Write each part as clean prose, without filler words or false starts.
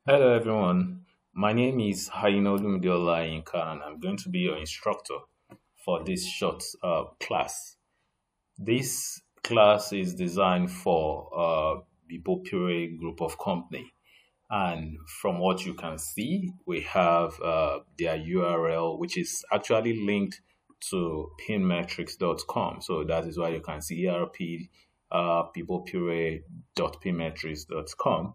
Hello everyone, my name is Hainolumidiola Inka and I'm going to be your instructor for this short class. This class is designed for people pure group of company, and from what you can see we have their URL which is actually linked to pinmetrics.com. So that is why you can see peoplepure.pinmetrics.com.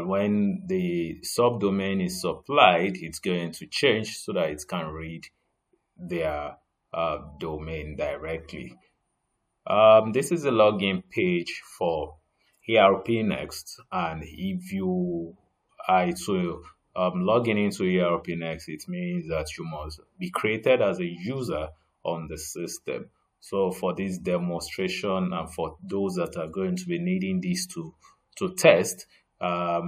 When the subdomain is supplied, it's going to change so that it can read their domain directly. This is a login page for ERPNext, and if you are to log into ERPNext, it means that you must be created as a user on the system. So for this demonstration and for those that are going to be needing this to test, a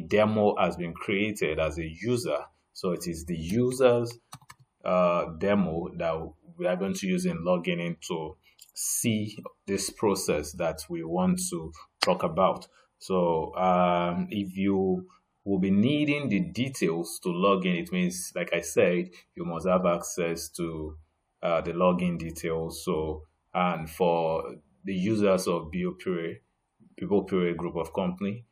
demo has been created as a user. So it is the user's demo that we are going to use in logging in to see this process that we want to talk about. So if you will be needing the details to log in, it means, like I said, you must have access to the login details. So, and for the users of BioPure, People Pure Group of Company,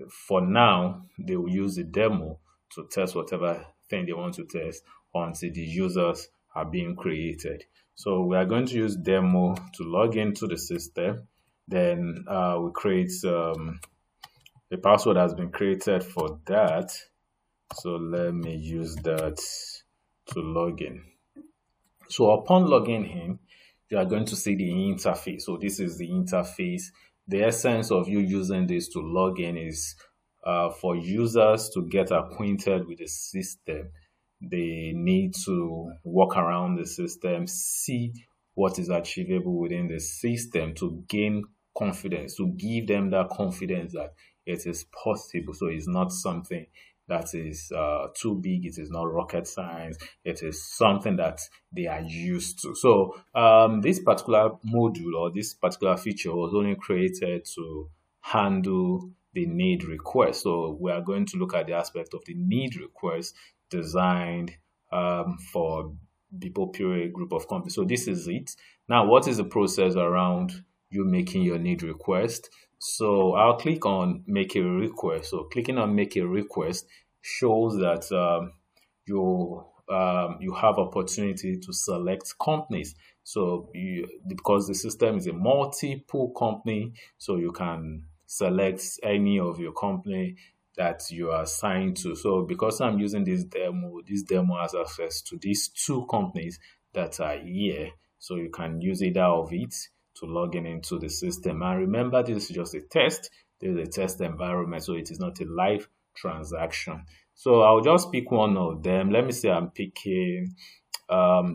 for now, they will use the demo to test whatever thing they want to test until the users are being created. So we are going to use demo to log into the system. Then we create a password has been created for that. So let me use that to log in. So upon logging in, you are going to see the interface. So this is the interface. The essence of you using this to log in is for users to get acquainted with the system. They need to walk around the system, see what is achievable within the system to gain confidence, to give them that confidence that it is possible. So it's not something that is too big. It is not rocket science. It is something that they are used to. So this particular module or this particular feature was only created to handle the need request. So we are going to look at the aspect of the need request designed for people pure group of companies. So this is it. Now, what is the process around you making your need request? So I'll click on make a request. So clicking on make a request shows that you have opportunity to select companies. So because the system is a multiple company, so you can select any of your company that you are assigned to. So because I'm using this demo has access to these two companies that are here. So you can use either of it to log in into the system. And remember, this is just a test. This is a test environment, so it is not a live transaction. So I'll just pick one of them. Let me say I'm picking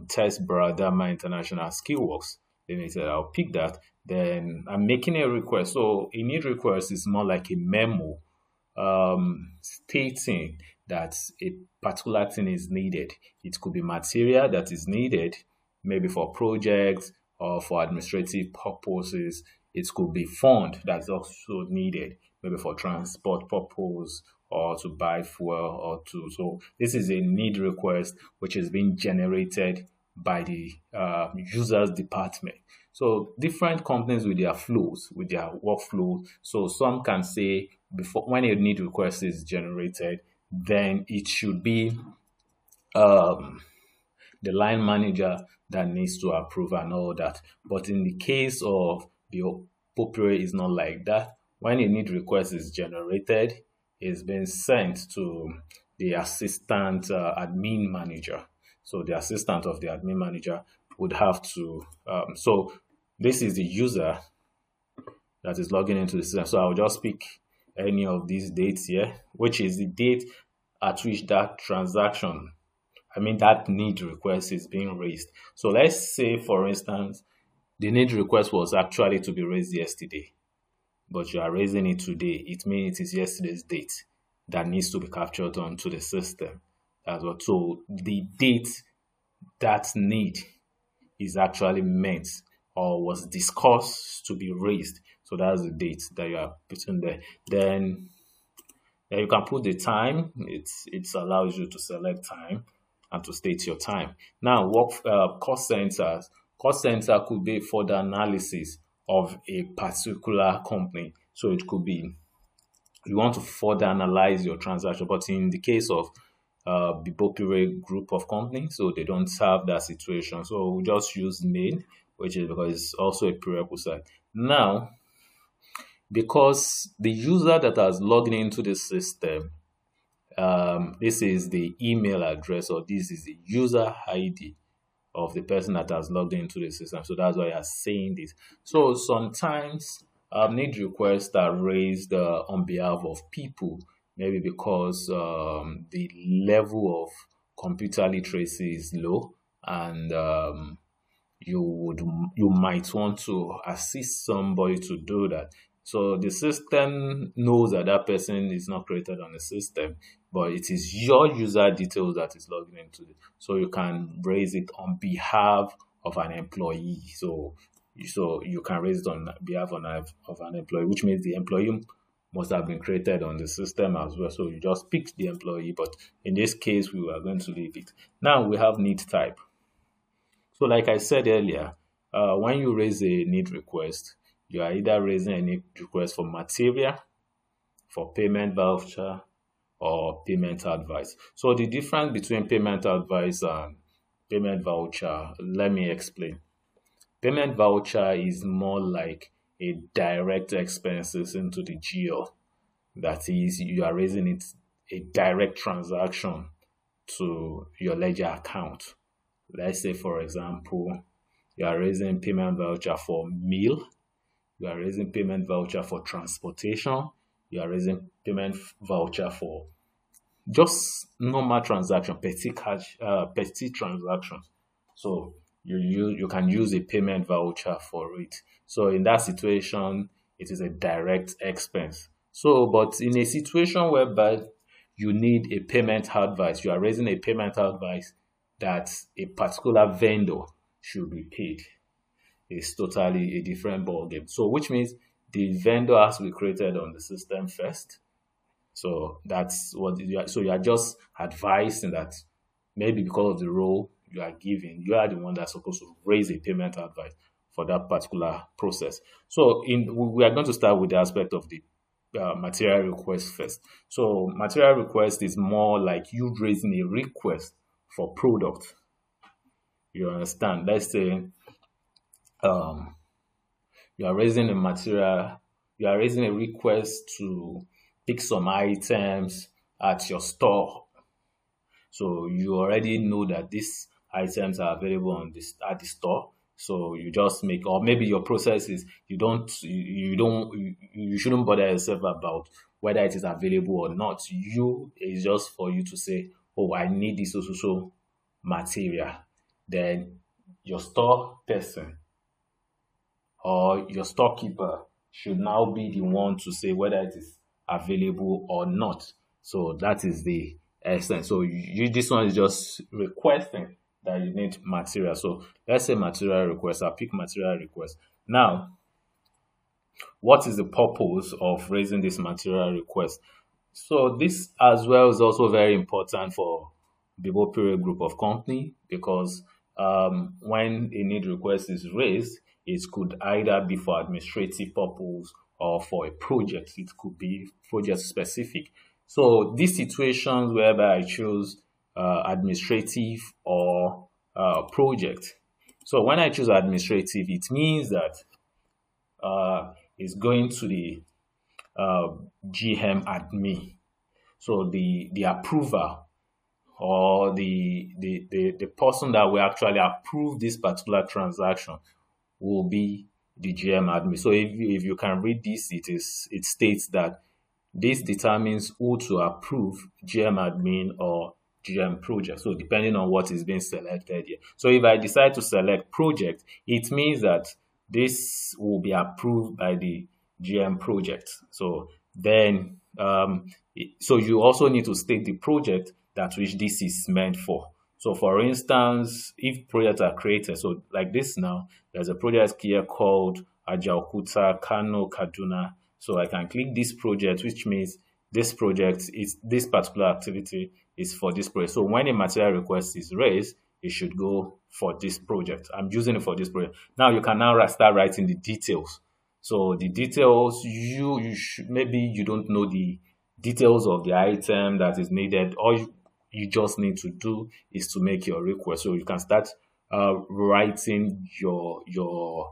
Test Bradama International Skillworks Limited. I'll pick that. Then I'm making a request. So a need request is more like a memo stating that a particular thing is needed. It could be material that is needed, maybe for projects or for administrative purposes. It could be fund that's also needed, maybe for transport purpose or to buy fuel or to. So this is a need request which is being generated by the users department. So different companies with their flows, with their workflow. So some can say before when a need request is generated, then it should be um, the line manager that needs to approve and all that. But in the case of the Popure, is not like that. When a need request is generated, it's been sent to the assistant admin manager. So the assistant of the admin manager would have to. So this is the user that is logging into the system. So I'll just pick any of these dates here, which is the date at which that transaction, I mean, that need request is being raised. So let's say, for instance, the need request was actually to be raised yesterday, but you are raising it today. It means it is yesterday's date that needs to be captured onto the system. That's what. So the date that need is actually meant or was discussed to be raised. So that's the date that you are putting there. Then Then you can put the time. It allows you to select time and to state your time. Now, work cost centers. Cost center could be for the analysis of a particular company. So it could be you want to further analyze your transaction. But in the case of the Bopire group of companies, so they don't have that situation. So we just use main, which is because it's also a prerequisite. Now, because the user that has logged into the system, this is the email address or this is the user ID of the person that has logged into the system. So that's why I'm saying this. So sometimes need requests are raised on behalf of people, maybe because the level of computer literacy is low, and you might want to assist somebody to do that. So the system knows that that person is not created on the system, but it is your user details that is logged into it. So you can raise it on behalf of an employee. So you can raise it on behalf of an employee, which means the employee must have been created on the system as well. So you just pick the employee, but in this case, we are going to leave it. Now we have need type. So like I said earlier, when you raise a need request, you are either raising a need request for material, for payment voucher, or payment advice. So the difference between payment advice and payment voucher, let me explain. Payment voucher is more like a direct expenses into the GL. That is, you are raising it a direct transaction to your ledger account. Let's say, for example, you are raising payment voucher for meal, you are raising payment voucher for transportation, you are raising payment voucher for just normal transaction, petty transactions. So you can use a payment voucher for it. So in that situation, it is a direct expense. So, but in a situation whereby you need a payment advice, you are raising a payment advice that a particular vendor should be paid. It's totally a different ballgame. So, which means the vendor has to be created on the system first. So that's what you are just advising that maybe because of the role you are giving, you are the one that's supposed to raise a payment advice for that particular process. So we are going to start with the aspect of the material request first. So material request is more like you raising a request for product. You understand? Let's say you are raising you are raising a request to pick some items at your store. So you already know that these items are available at the store. So you just make, or maybe your process is you shouldn't bother yourself about whether it is available or not. It's just for you to say, oh, I need this so material. Then your store person or your storekeeper should now be the one to say whether it is available or not. So that is the essence. So this one is just requesting that you need material. So let's say material request. I'll pick material request. Now, what is the purpose of raising this material request? So this as well is also very important for the Bopire group of company, because when a need request is raised, it could either be for administrative purpose or for a project. It could be project specific. So these situations whereby I choose administrative or project. So when I choose administrative, it means that it's going to the GM admin. So the approver or the person that will actually approve this particular transaction will be the GM admin. So if you can read this, it states that this determines who to approve, GM admin or GM project. So depending on what is being selected here. So if I decide to select project, it means that this will be approved by the GM project. So then, so you also need to state the project that which this is meant for. So for instance, if projects are created, so like this now, there's a project here called Ajaokuta, Kano, Kaduna. So I can click this project, which means this project is this particular activity is for this project. So when a material request is raised, it should go for this project. I'm using it for this project. Now you can now start writing the details. So the details, you should, maybe you don't know the details of the item that is needed. All you just need to do is to make your request. So you can start writing your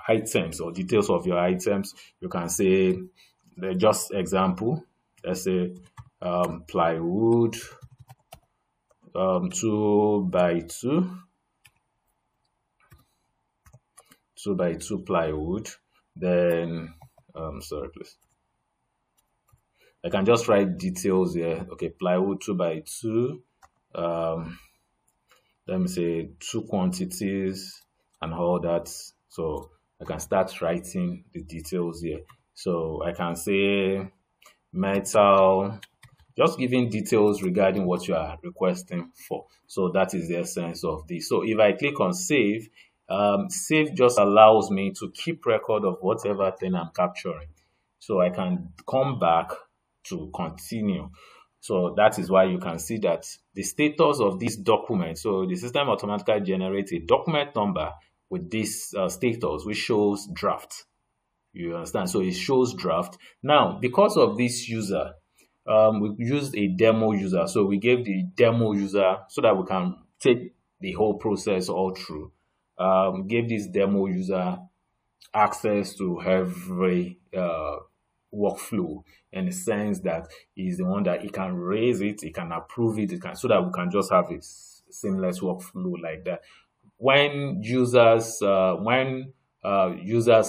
items or details of your items. You can say, just example, let's say plywood 2x2 plywood. Then sorry please, I can just write details here. Okay, plywood 2x2. Let me say 2 quantities and all that. So I can start writing the details here. So I can say metal, just giving details regarding what you are requesting for. So that is the essence of this. So if I click on save, save just allows me to keep record of whatever thing I'm capturing. So I can come back to continue. So that is why you can see that the status of this document. So the system automatically generates a document number with this status, which shows draft. You understand? So it shows draft. Now, because of this user, we used a demo user. So we gave the demo user so that we can take the whole process all through. Gave this demo user access to every workflow, in the sense that he's the one that he can raise it, he can approve it, so that we can just have a seamless workflow like that. When users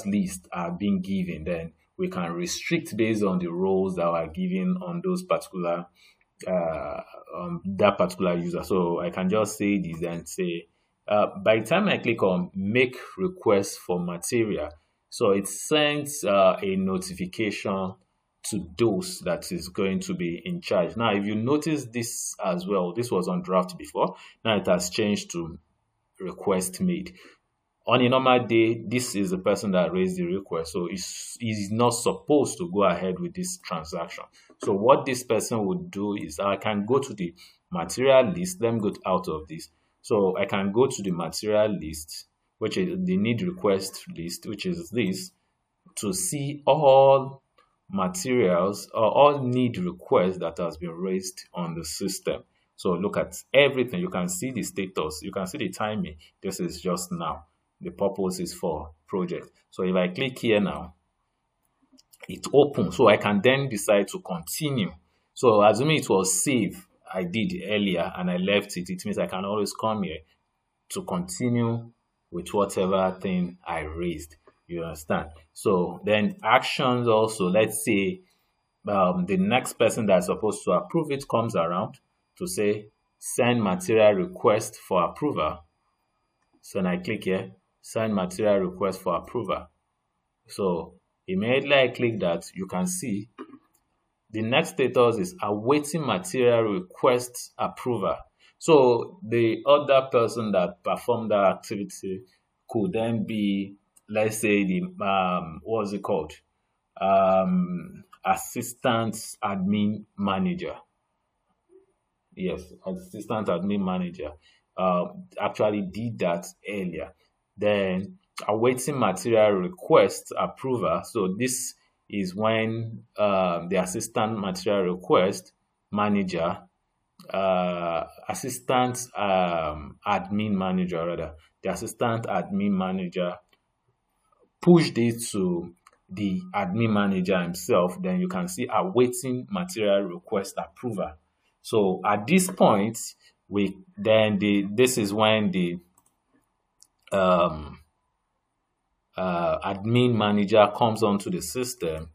lists are being given, then we can restrict based on the roles that are given on those particular that particular user. So I can just say this and say, by the time I click on make request for material, so it sends a notification to those that is going to be in charge. Now, if you notice this as well, this was on draft before. Now it has changed to request made. On a normal day, this is the person that raised the request, so he's not supposed to go ahead with this transaction. So what this person would do is, I can go to the material list. Let me go out of this. So I can go to the material list, which is the need request list, which is this, to see all materials or all need requests that has been raised on the system. So look at everything. You can see the status. You can see the timing. This is just now. The purpose is for project. So if I click here now, it opens. So I can then decide to continue. So assuming it was saved, I did earlier and I left it, it means I can always come here to continue with whatever thing I raised. You understand? So then actions also, let's say the next person that's supposed to approve it comes around to say send material request for approval. So then I click here, send material request for approval. So immediately I click that, you can see the next status is awaiting material request approval. So the other person that performed that activity could then be, let's say, the what's it called? Assistant admin manager. Yes, assistant admin manager actually did that earlier. Then awaiting material request approval. So this is when the assistant material request manager, assistant admin manager rather, the assistant admin manager pushed it to the admin manager himself. Then you can see awaiting material request approval. So at this point, this is when the admin manager comes onto the system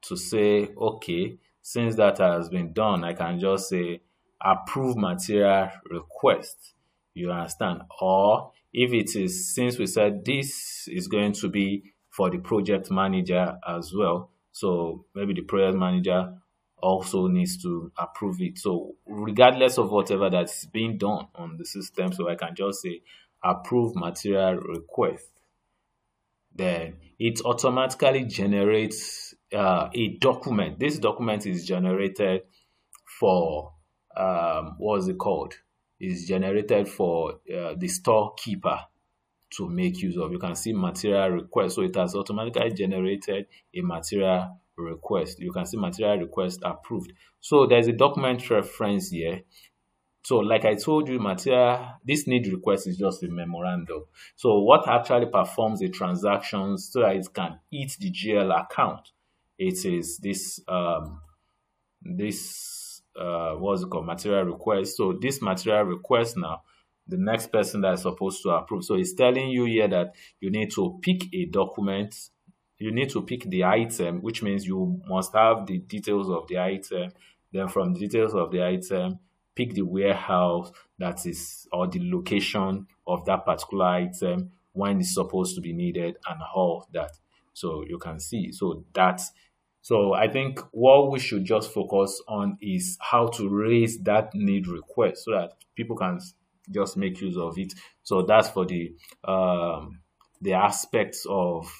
to say, okay, since that has been done, I can just say approve material request. You understand? Or if it is, since we said this is going to be for the project manager as well, so maybe the project manager also needs to approve it. So regardless of whatever that's being done on the system, so I can just say approve material request. Then it automatically generates a document. This document is generated for what's it called? Is generated for the storekeeper to make use of. You can see material request. So it has automatically generated a material request. You can see material request approved. So there's a document reference here. So like I told you, this need request is just a memorandum. So what actually performs the transactions so that it can eat the GL account? It is this what's it called, material request. So this material request now, the next person that is supposed to approve. So it's telling you here that you need to pick a document, you need to pick the item, which means you must have the details of the item. Then from the details of the item, pick the warehouse that is, or the location of that particular item, when it's supposed to be needed, and all that. So you can see. So I think what we should just focus on is how to raise that need request so that people can just make use of it. So that's for the aspects of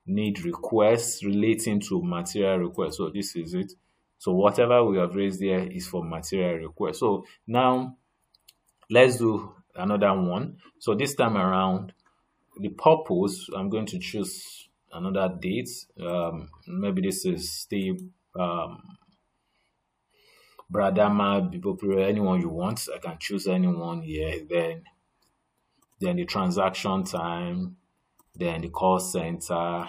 need requests relating to material request. So this is it. So whatever we have raised there is for material request. So now let's do another one. So this time around, the purpose, I'm going to choose another date. Maybe this is Steve, Bradama, Bipopure, anyone you want. I can choose anyone here. Then the transaction time, then the call center,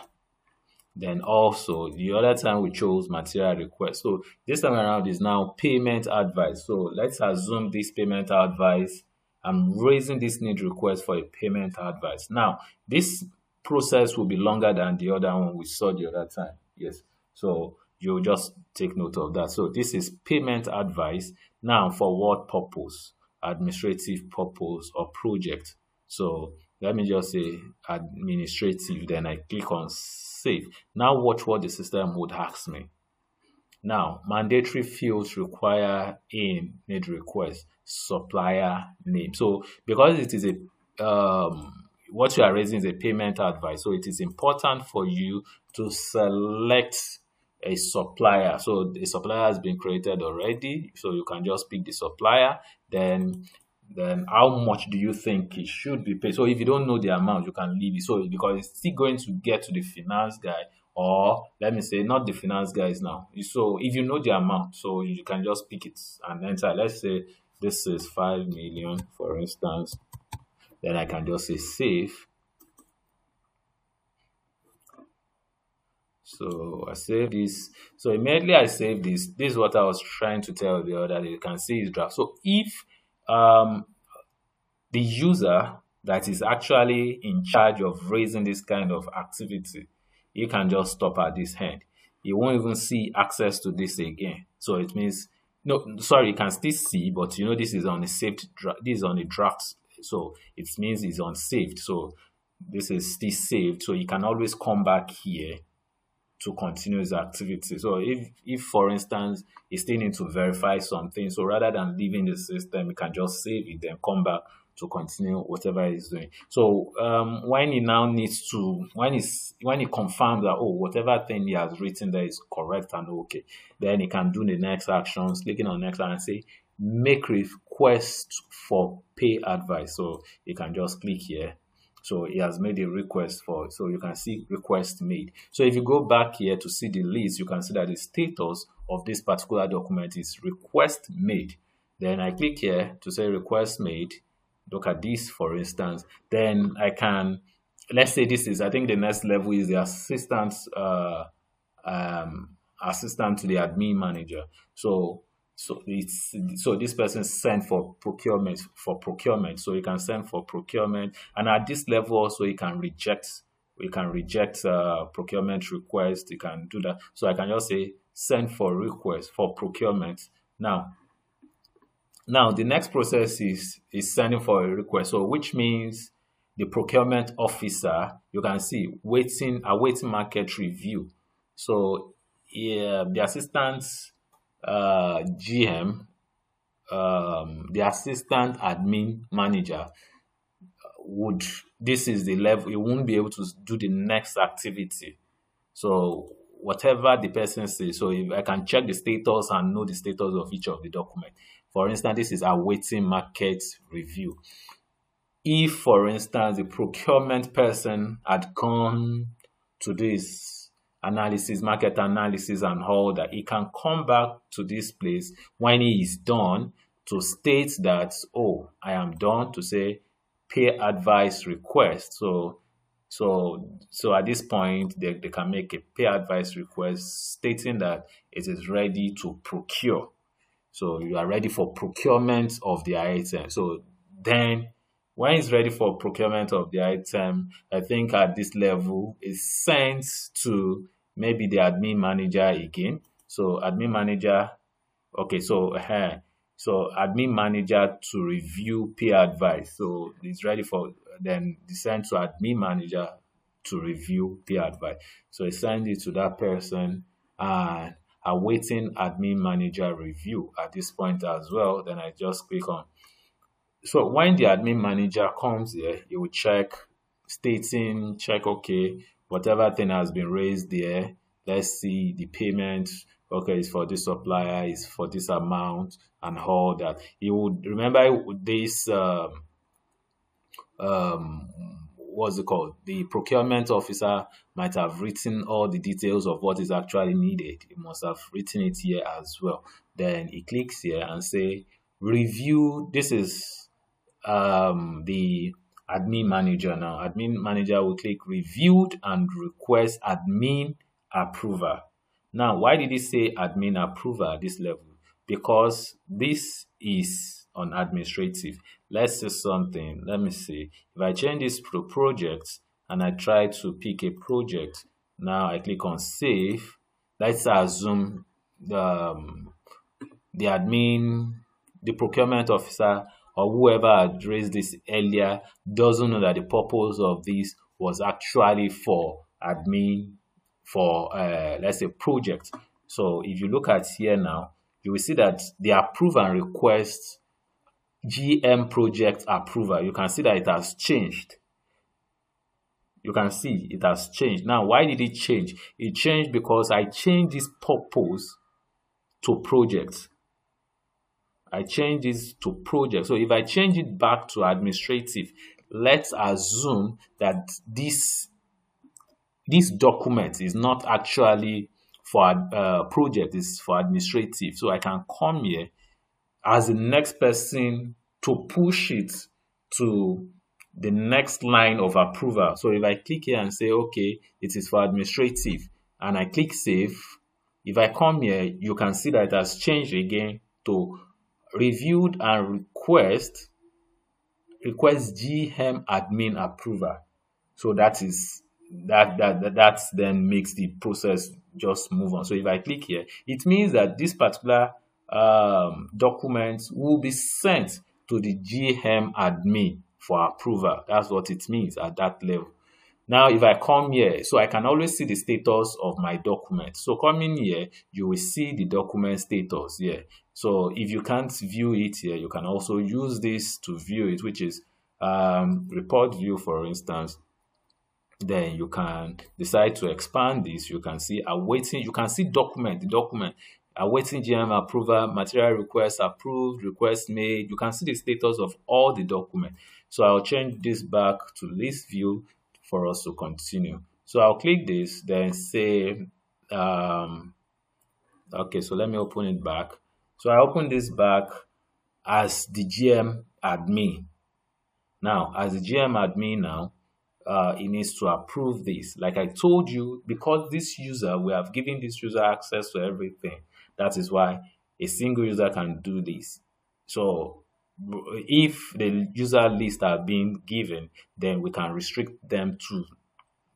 then also the other time we chose material request. So this time around is now payment advice. So let's assume this payment advice, I'm raising this need request for a payment advice. Now, this process will be longer than the other one we saw the other time. Yes. So you just take note of that. So this is payment advice. Now, for what purpose? Administrative purpose or project. So let me just say administrative, then I click on save. Now watch what the system would ask me. Now, mandatory fields require in need request, supplier name. So because it is what you are raising is a payment advice, so it is important for you to select a supplier. So the supplier has been created already, so you can just pick the supplier. Then how much do you think it should be paid? So if you don't know the amount, you can leave it. So because it's still going to get to the finance guy, or let me say not the finance guys now. So if you know the amount, so you can just pick it and enter. Let's say this is 5 million, for instance. Then I can just say save. So I save this. So immediately I save this. This is what I was trying to tell the other day. You can see it's draft. So if the user that is actually in charge of raising this kind of activity, you can just stop at this end. You won't even see access to this again. So it means, no, sorry, you can still see, but you know this is on a saved draft. This is on a draft. So it means it's unsaved. So this is still saved. So you can always come back here to continue his activity. So if for instance, you still need to verify something, so rather than leaving the system, you can just save it, then come back to continue whatever he's doing. So when he now needs to, when he confirms that, oh, whatever thing he has written there is correct and okay, then he can do the next actions, clicking on next and say, make request for pay advice. So you can just click here. So he has made a request for it. So you can see request made. So if you go back here to see the list, you can see that the status of this particular document is request made. Then I click here to say request made. Look at this, for instance. Then I can, let's say this is, I think the next level is the assistant to the admin manager. So this person sent for procurement. So you can send for procurement, and at this level also you can reject procurement request. You can do that. So I can just say send for request for procurement. Now the next process is sending for a request. So which means the procurement officer, you can see awaiting market review. So yeah, the assistant GM, the assistant admin manager this is the level, he won't be able to do the next activity. So whatever the person says. So if I can check the status and know the status of each of the document. For instance, this is awaiting market review. If, for instance, the procurement person had gone to this analysis, market analysis and all that, he can come back to this place when he is done to state that, oh, I am done, to say pay advice request. So at this point, they can make a pay advice request stating that it is ready to procure. So you are ready for procurement of the item. So then when it's ready for procurement of the item, I think at this level, it's sent to maybe the admin manager again. So admin manager, okay, so admin manager to review pay advice. So it's ready for, then it's sent to admin manager to review pay advice. So it sends it to that person and awaiting admin manager review at this point as well. Then I just click on. So when the admin manager comes here, he will check, okay, whatever thing has been raised there. Let's see the payment. Okay, it's for this supplier, it's for this amount and all that. He would remember this, what's it called? The procurement officer might have written all the details of what is actually needed. He must have written it here as well. Then he clicks here and say, review. This is the admin manager now. Admin manager will click reviewed and request admin approval. Now, why did it say admin approval at this level? Because this is on administrative. Let's say something. Let me see. If I change this to project and I try to pick a project, now I click on save. Let's assume the admin, the procurement officer, or whoever had raised this earlier doesn't know that the purpose of this was actually for admin, for let's say project. So if you look at here now, you will see that the approve and request GM project approval, you can see that it has changed. You can see it has changed. Now, why did it change? It changed because I changed this purpose to project. I change this to project. So if I change it back to administrative, let's assume that this document is not actually for project, it's for administrative. So I can come here as the next person to push it to the next line of approval. So if I click here and say, okay, it is for administrative, and I click save, if I come here, you can see that it has changed again to reviewed and request GM admin approval. So that then makes the process just move on. So if I click here, it means that this particular document will be sent to the GM admin for approval. That's what it means at that level. Now, if I come here, so I can always see the status of my document. So coming here, you will see the document status here. So if you can't view it here, you can also use this to view it, which is report view, for instance. Then you can decide to expand this. You can see awaiting, you can see the document, awaiting GM approval, material request approved, request made. You can see the status of all the documents. So I'll change this back to list view for us to continue. So I'll click this, then say, okay, so let me open it back. So I open this back as the GM admin. Now, as the GM admin now, it needs to approve this. Like I told you, because this user, we have given this user access to everything. That is why a single user can do this. So if the user list are being given, then we can restrict them to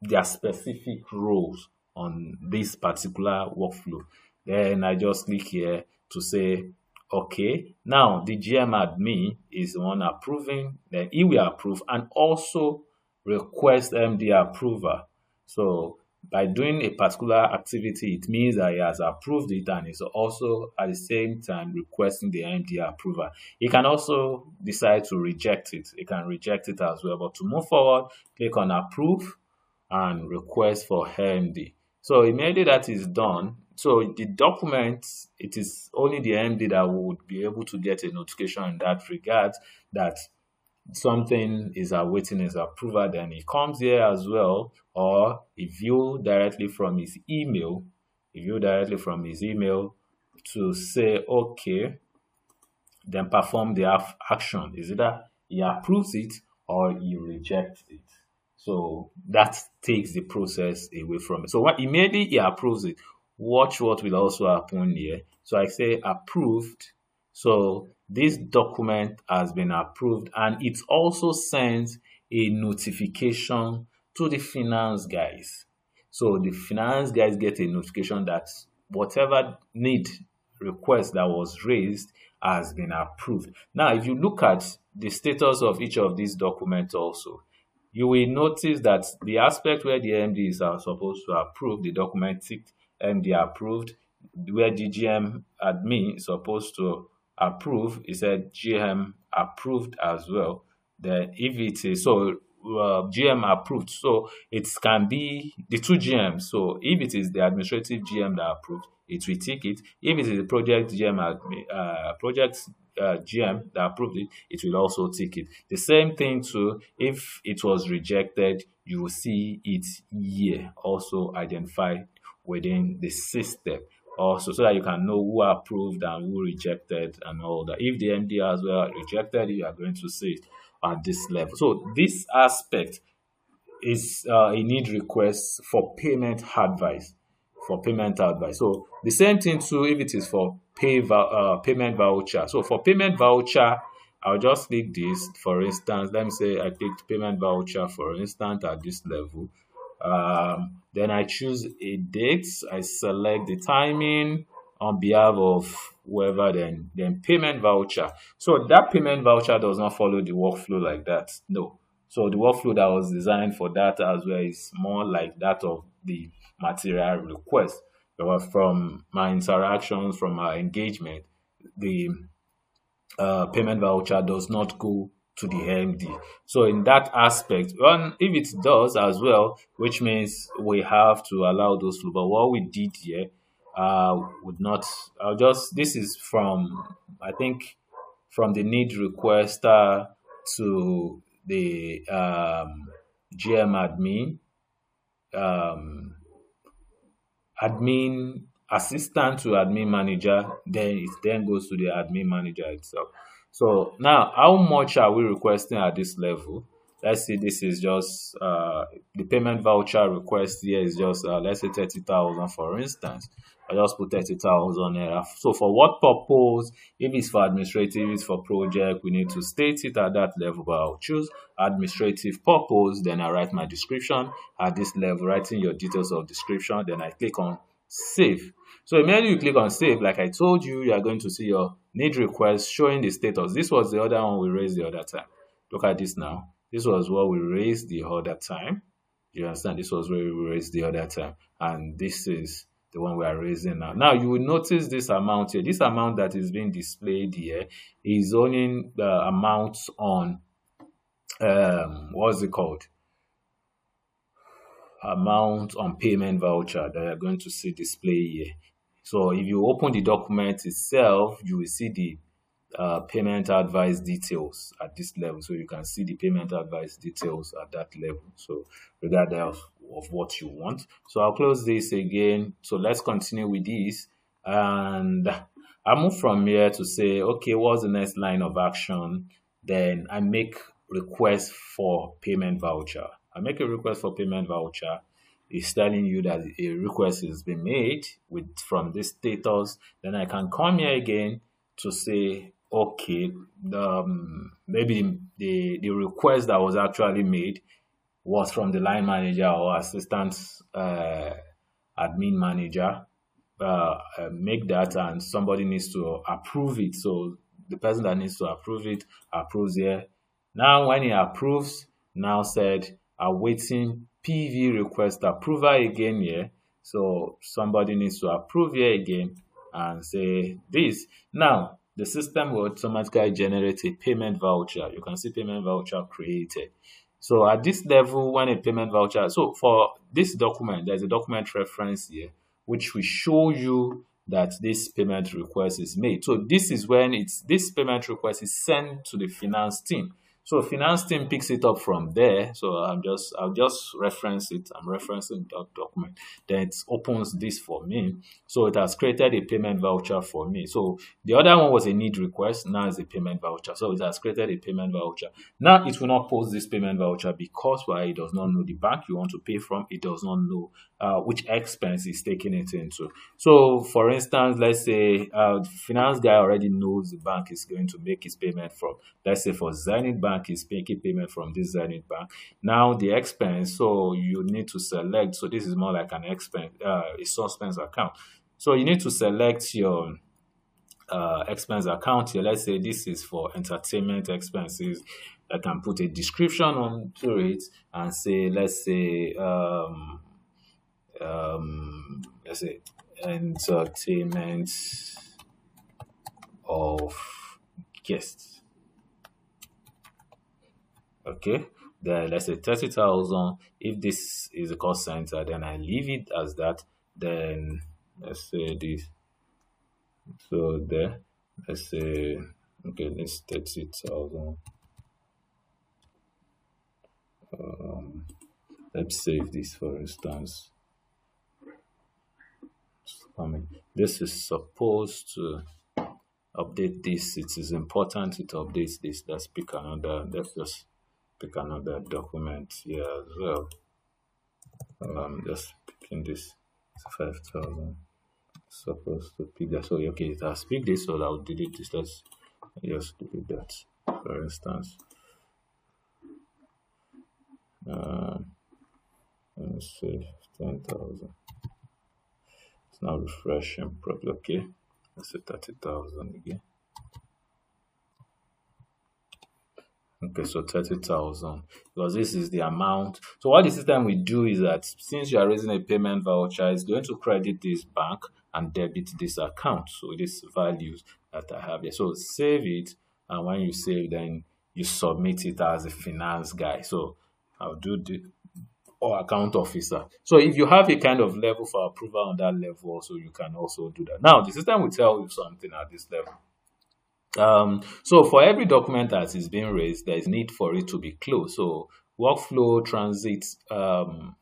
their specific roles on this particular workflow. Then I just click here to say, okay, now the GM admin is the one approving, then he will approve and also request MD approval. So by doing a particular activity, it means that he has approved it and is also at the same time requesting the MD approval. He can also decide to reject it. He can reject it as well. But to move forward, click on approve and request for MD. So immediately that is done, so the document, it is only the MD that would be able to get a notification in that regard that something is awaiting his approval. Then he comes here as well, or he view directly from his email, to say, okay, then perform the action. Is either he approves it or he rejects it. So that takes the process away from it. So what immediately he approves it, watch what will also happen here. So I say approved. So this document has been approved, and it also sends a notification to the finance guys. So the finance guys get a notification that whatever need request that was raised has been approved. Now, if you look at the status of each of these documents also, you will notice that the aspect where the MDs are supposed to approve the document ticked MD approved, where GGM admin is supposed to approve, it said GM approved as well. Then if it is so, GM approved, so it can be the two GMs. So if it is the administrative GM that approved, it will tick it. If it is the project GM GM that approved it, it will also tick it. The same thing too, if it was rejected, you will see it here also identified within the system also, so that you can know who approved and who rejected and all that. If the MD as well rejected, you are going to see it at this level. So this aspect is a need request for payment advice. So the same thing too if it is for payment voucher. So for payment voucher, I'll just click this. For instance, let me say I clicked payment voucher, for instance, at this level. Then I choose a date. I select the timing on behalf of whoever, then payment voucher. So that payment voucher does not follow the workflow like that. No. So the workflow that was designed for that as well is more like that of the material request. But from my interactions, from my engagement, the payment voucher does not go to the MD. So in that aspect, if it does as well, which means we have to allow those flow. But what we did here would not. This is from, I think, from the need requester to the GM admin, admin assistant to admin manager, then it then goes to the admin manager itself. So now, how much are we requesting at this level? Let's see, this is just the payment voucher request here is just let's say 30,000 for instance. I just put 30,000 there. So for what purpose? If it's for administrative, if it's for project, we need to state it at that level. But I'll choose administrative purpose. Then I write my description at this level, writing your details of description. Then I click on save. So immediately you click on save, like I told you, you are going to see your need request showing the status. This was the other one we raised the other time. Look at this now. This was what we raised the other time. You understand? This was where we raised the other time. And this is the one we are raising now. Now you will notice this amount here. This amount that is being displayed here is only the amount on what's it called? Amount on payment voucher that you're going to see display here. So if you open the document itself, you will see the payment advice details at this level. So you can see the payment advice details at that level. So regardless of what you want. So I'll close this again. So let's continue with this. And I move from here to say, okay, what's the next line of action? Then I make request for payment voucher. I make a request for payment voucher. It's telling you that a request has been made from this status. Then I can come here again to say, okay, maybe the request that was actually made was from the line manager or assistant admin manager. Make that, and somebody needs to approve it. So the person that needs to approve it approves here. Now when he approves, now said awaiting PV request approval again here. So somebody needs to approve here again and say this. Now the system will automatically generate a payment voucher. You can see payment voucher created. So at this level, when a payment voucher, so for this document, there's a document reference here, which will show you that this payment request is made. So this is when this payment request is sent to the finance team. So finance team picks it up from there. So I'll just reference it. I'm referencing that document. Then it opens this for me. So it has created a payment voucher for me. So the other one was a need request. Now it's a payment voucher. So it has created a payment voucher. Now it will not post this payment voucher because why? It does not know the bank you want to pay from. It does not know which expense is taking it into. So for instance, let's say the finance guy already knows the bank is going to make his payment from. Let's say for Zenith Bank, is making payment from this Zenith Bank. Now the expense, so you need to select. So this is more like an expense, a suspense account. So you need to select your expense account here. Let's say this is for entertainment expenses. I can put a description onto it and say, let's say entertainment of guests. Okay, then let's say 30,000. If this is a cost center, then I leave it as that. Then let's say this. So there, let's say, okay, let's 30,000. Let's save this for instance. This is supposed to update this. It is important it updates this. Let's pick another. Let's just pick another document here as well. Just picking this 5,000. Supposed to pick that. So okay, it has picked this, so I'll delete this. Let's just delete that. For instance, let's say 10,000. It's now refreshing probably. Okay, let's say 30,000 again. Okay, so 30,000 because this is the amount. So what the system will do is that since you are raising a payment voucher, it's going to credit this bank and debit this account. So these values that I have here. So save it, and when you save, then you submit it as a finance guy. So I'll do the or account officer. So if you have a kind of level for approval on that level, also you can also do that. Now the system will tell you something at this level. So for every document that is being raised, there is need for it to be closed. So workflow transit,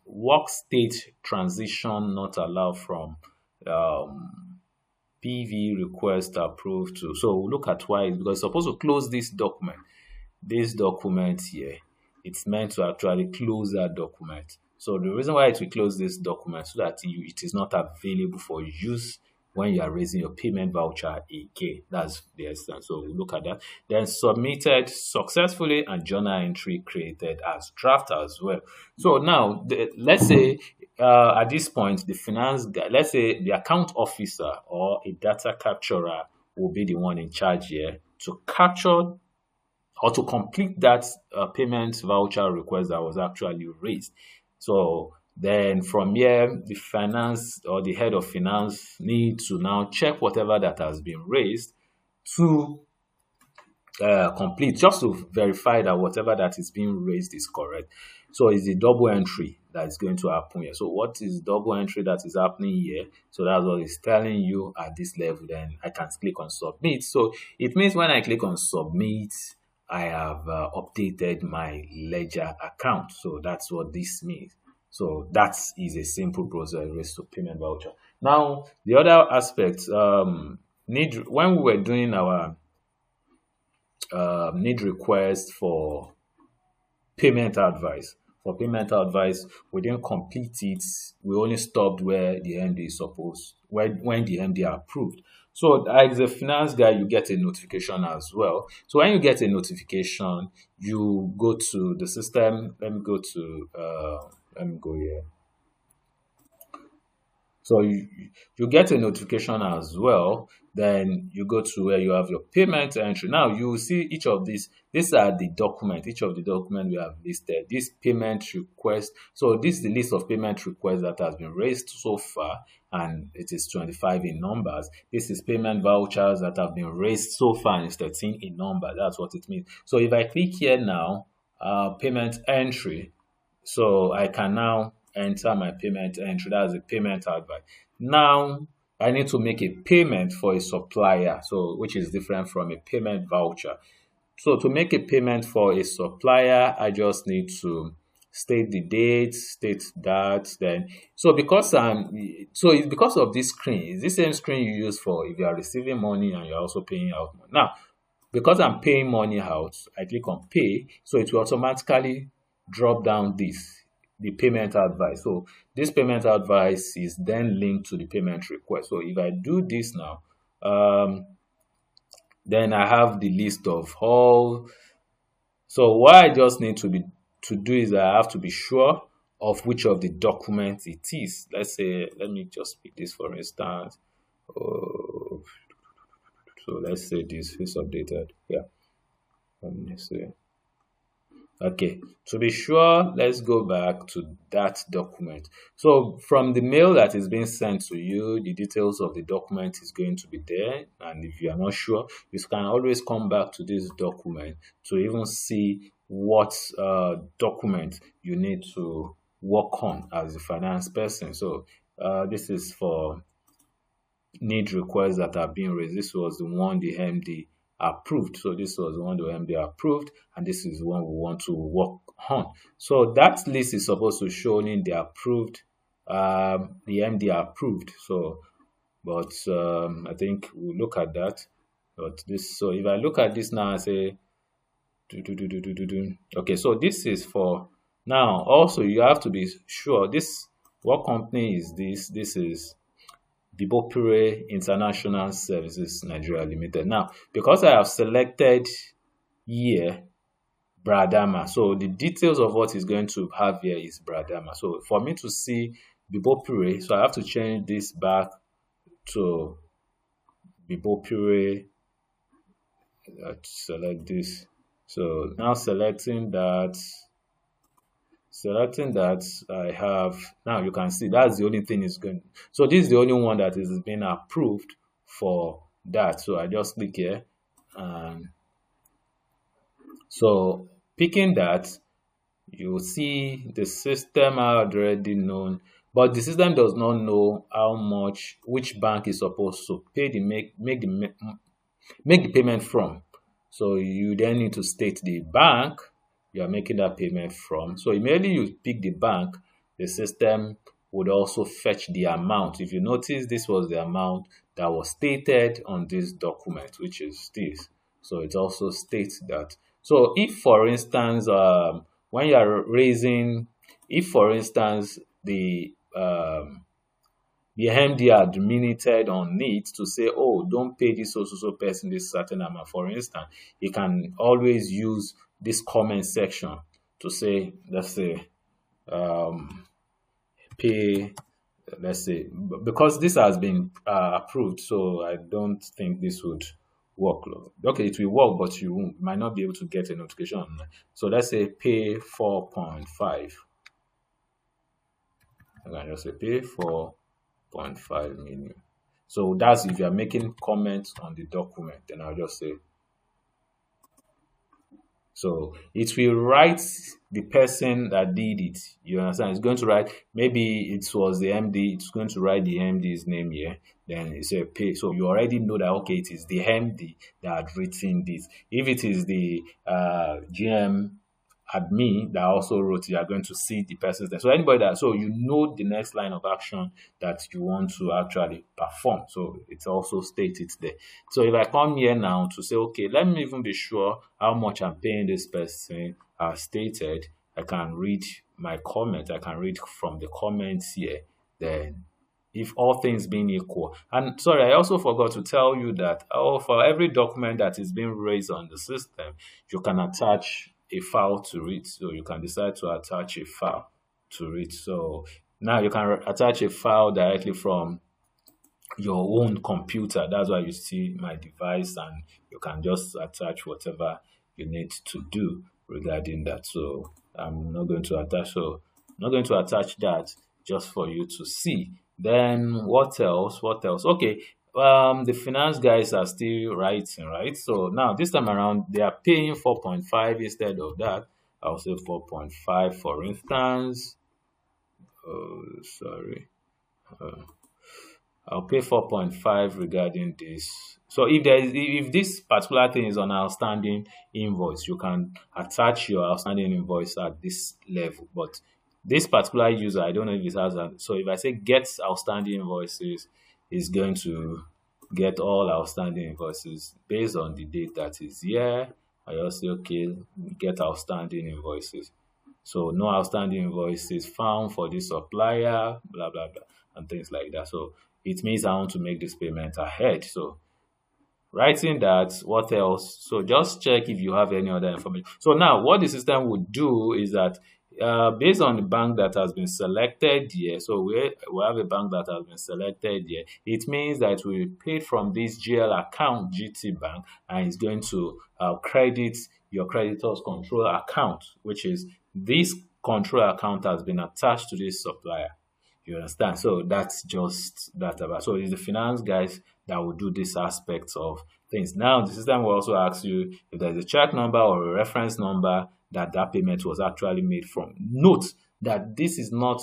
work state transition not allowed from PV request approved to. So look at why, because it's supposed to close this document. This document here, it's meant to actually close that document. So the reason why it will close this document so that it is not available for use when you are raising your payment voucher again. That's the essence. So we look at that. Then submitted successfully and journal entry created as draft as well. So now, let's say at this point, the finance guy, let's say the account officer or a data capturer will be the one in charge here to capture or to complete that payment voucher request that was actually raised. So then from here, the finance or the head of finance needs to now check whatever that has been raised to complete, just to verify that whatever that is being raised is correct. So it's the double entry that is going to happen here. So what is double entry that is happening here? So that's what it's telling you at this level. Then I can click on submit. So it means when I click on submit, I have updated my ledger account. So that's what this means. So that is a simple process raised to payment voucher. Now, the other aspect, when we were doing our need request for payment advice, we didn't complete it. We only stopped where the MD is supposed, when the MD approved. So as a finance guy, you get a notification as well. So when you get a notification, you go to the system. Let me go here. So you get a notification as well. Then you go to where you have your payment entry. Now you will see each of these. These are the document. Each of the document we have listed. This payment request. So this is the list of payment requests that has been raised so far, and it is 25 in numbers. This is payment vouchers that have been raised so far, and it's 13 in number. That's what it means. So if I click here now payment entry. So I can now enter my payment entry. That's a payment advice. Now I need to make a payment for a supplier, so which is different from a payment voucher. So to make a payment for a supplier, I just need to state the date, state that, then it's because of this screen. It's the same screen you use for if you are receiving money and you're also paying out money. Now, because I'm paying money out, I click on pay, so it will automatically drop down the payment advice. So this payment advice is then linked to the payment request. So if I do this now, then I have the list of all. So what I just need to do is I have to be sure of which of the documents it is. Let's say, let me just pick this for instance. Oh, so let's say this is updated. Yeah. Let me see. Okay, to be sure, let's go back to that document. So from the mail that is being sent to you, the details of the document is going to be there. And if you are not sure, you can always come back to this document to even see what document you need to work on as a finance person. So this is for need requests that are being raised. This was the one the MD approved. So this was the one the MD approved, and this is the one we want to work on. So that list is supposed to show in the approved, the MD approved. So, but I think we'll look at that. But this, so if I look at this now, I say, okay, so this is for now. Also, you have to be sure this what company is this? This is Voucher International Services Nigeria Limited. Now, because I have selected here Bradama, so the details of what is going to have here is Bradama. So for me to see Voucher, so I have to change this back to Voucher. Let's select this. So now selecting that, I have, now you can see that's the only thing is going. So this is the only one that is being approved for that. So I just click here, and so picking that, you will see the system already known, but the system does not know how much which bank is supposed to pay the make the payment from. So you then need to state the bank you are making that payment from. So immediately you pick the bank, the system would also fetch the amount. If you notice, this was the amount that was stated on this document, which is this. So it also states that. So if, for instance, when you are raising, if, for instance, the MD had minuted on it to say, oh, don't pay this so person this certain amount, for instance, you can always use this comment section to say, let's say, pay, let's say, because this has been approved, so I don't think this would work. Okay, it will work, but you might not be able to get a notification. So let's say pay 4.5. I can just say pay 4.5 million. So that's if you are making comments on the document, then I'll just say. So it will write the person that did it. You understand? It's going to write, maybe it was the MD, it's going to write the MD's name here. Then it's a pay. So you already know that, okay, it is the MD that had written this. If it is the GM admin that also wrote, you are going to see the person's name. So anybody that, so you know the next line of action that you want to actually perform. So it's also stated there. So if I come here now to say, okay, let me even be sure how much I'm paying this person as stated, I can read my comment. I can read from the comments here. Then if all things being equal. And sorry, I also forgot to tell you that for every document that is being raised on the system, you can attach a file to it. So you can decide to attach a file to it. So now you can attach a file directly from your own computer. That's why you see my device, and you can just attach whatever you need to do regarding that. So I'm not going to attach. So I'm not going to attach that, just for you to see. Then what else? Okay. The finance guys are still writing, right? So now this time around, they are paying 4.5 instead of that. I'll say 4.5 for instance. Oh, sorry. Uh, I'll pay 4.5 regarding this. So if this particular thing is on outstanding invoice, you can attach your outstanding invoice at this level. But this particular user, I don't know if it has a, so if I say get outstanding invoices, it's going to get all outstanding invoices based on the date that is here. I just say okay, get outstanding invoices. So no outstanding invoices found for this supplier, blah blah blah, and things like that. So it means I want to make this payment ahead. So writing that, what else? So just check if you have any other information. So now what the system would do is that based on the bank that has been selected here, so we have a bank that has been selected here, it means that we paid from this GL account, GT Bank, and it's going to credit your creditors control account, which is this control account has been attached to this supplier. You understand? So that's just that about. So it's the finance guys that will do this aspect of things. Now the system will also ask you if there's a check number or a reference number that payment was actually made from. Note that this is not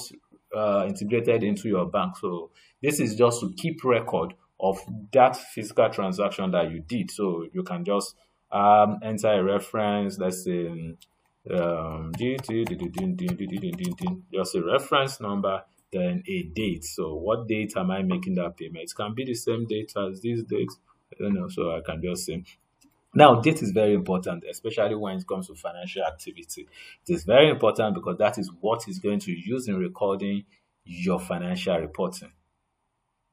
integrated into your bank. So this is just to keep record of that physical transaction that you did. So you can just enter a reference, let's say just a reference number, then a date. So what date am I making that payment? It can be the same date as this date. I don't know, so I can just say. Now, date is very important, especially when it comes to financial activity. It is very important because that is what is going to use in recording your financial reporting.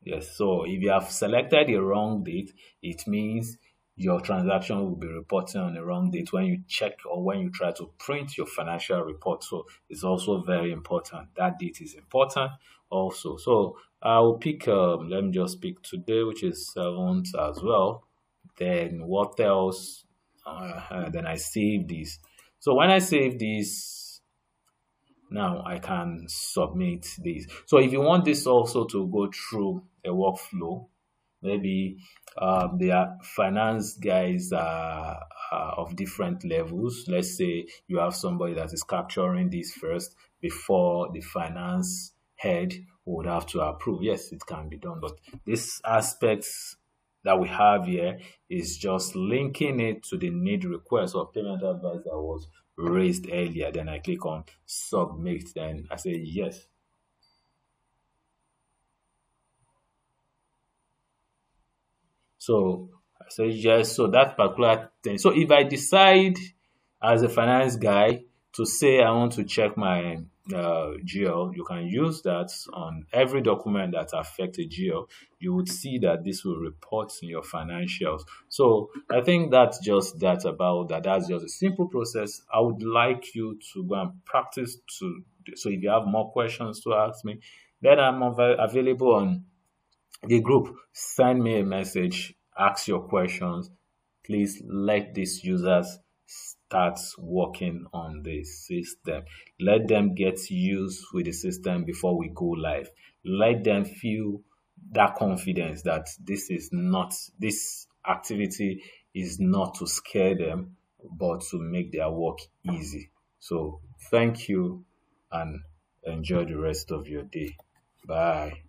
Yes, so if you have selected a wrong date, it means your transaction will be reporting on the wrong date when you check or when you try to print your financial report. So it's also very important. That date is important also. So I will pick, let me just pick today, which is 7th as well. Then what else? Then I save this. So when I save this, now I can submit this. So if you want this also to go through a workflow, maybe the finance guys are of different levels. Let's say you have somebody that is capturing this first before the finance head would have to approve. Yes, it can be done, but this aspects that we have here is just linking it to the need request or payment advice that was raised earlier. Then I click on submit. Then I say yes. So I say yes. So that particular thing. So if I decide as a finance guy to say I want to check my GL, you can use that on every document that affects a GL. You would see that this will report in your financials. So I think that's just that about that. That's just a simple process. I would like you to go and practice to. So if you have more questions to ask me, then I'm available on the group. Send me a message, ask your questions. Please let these users start working on the system. Let them get used with the system before we go live. Let them feel that confidence that this activity is not to scare them, but to make their work easy. So thank you and enjoy the rest of your day. Bye.